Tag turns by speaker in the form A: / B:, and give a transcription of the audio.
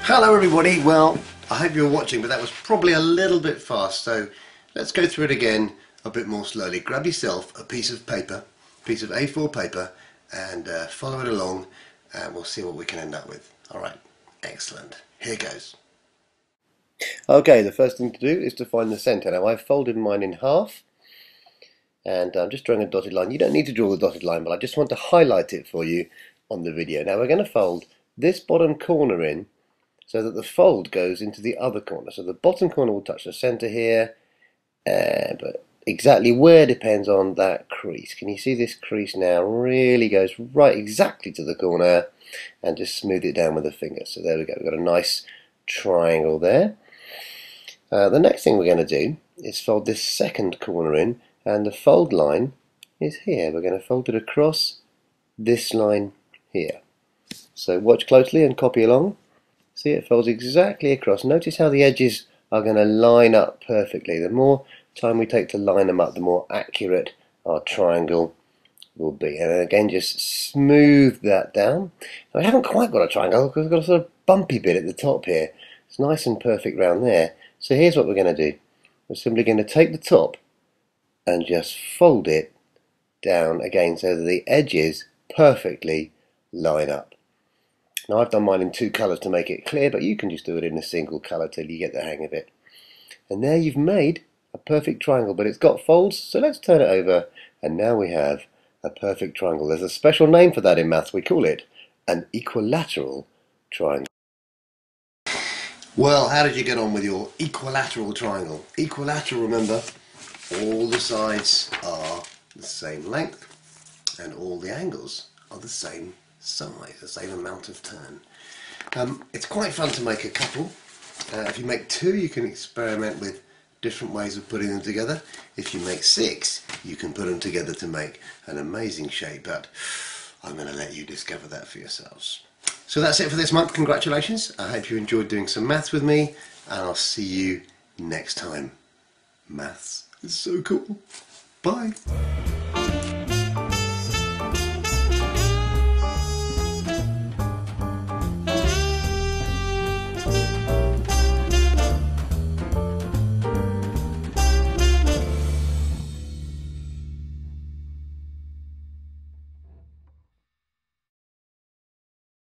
A: Hello everybody, well I hope you're watching, but that was probably a little bit fast, so let's go through it again a bit more slowly. Grab yourself a piece of paper, piece of A4 paper, and follow it along, and we'll see what we can end up with. Alright, excellent. Here goes. Okay, the first thing to do is to find the centre. Now I've folded mine in half, and I'm just drawing a dotted line. You don't need to draw the dotted line, but I just want to highlight it for you on the video. Now we're going to fold this bottom corner in so that the fold goes into the other corner. So the bottom corner will touch the center here, but exactly where depends on that crease. Can you see this crease now really goes right exactly to the corner, and just smooth it down with the finger. So there we go, we've got a nice triangle there. The next thing we're going to do is fold this second corner in, and the fold line is here. We're going to fold it across this line here. So watch closely and copy along. See, it folds exactly across. Notice how the edges are going to line up perfectly. The more time we take to line them up, the more accurate our triangle will be. And again, just smooth that down. Now, I haven't quite got a triangle because we've got a sort of bumpy bit at the top here. It's nice and perfect round there. So here's what we're going to do. We're simply going to take the top and just fold it down again so that the edges perfectly line up. Now I've done mine in two colours to make it clear, but you can just do it in a single colour till you get the hang of it. And there you've made a perfect triangle, but it's got folds, so let's turn it over, and now we have a perfect triangle. There's a special name for that in maths. We call it an equilateral triangle. Well, how did you get on with your equilateral triangle? Equilateral, remember, all the sides are the same length and all the angles are the same size, the same amount of turn. It's quite fun to make a couple. If you make two, you can experiment with different ways of putting them together. If you make six, you can put them together to make an amazing shape, but I'm going to let you discover that for yourselves. So that's it for this month. Congratulations. I hope you enjoyed doing some maths with me, and I'll see you next time. Maths is so cool. Bye.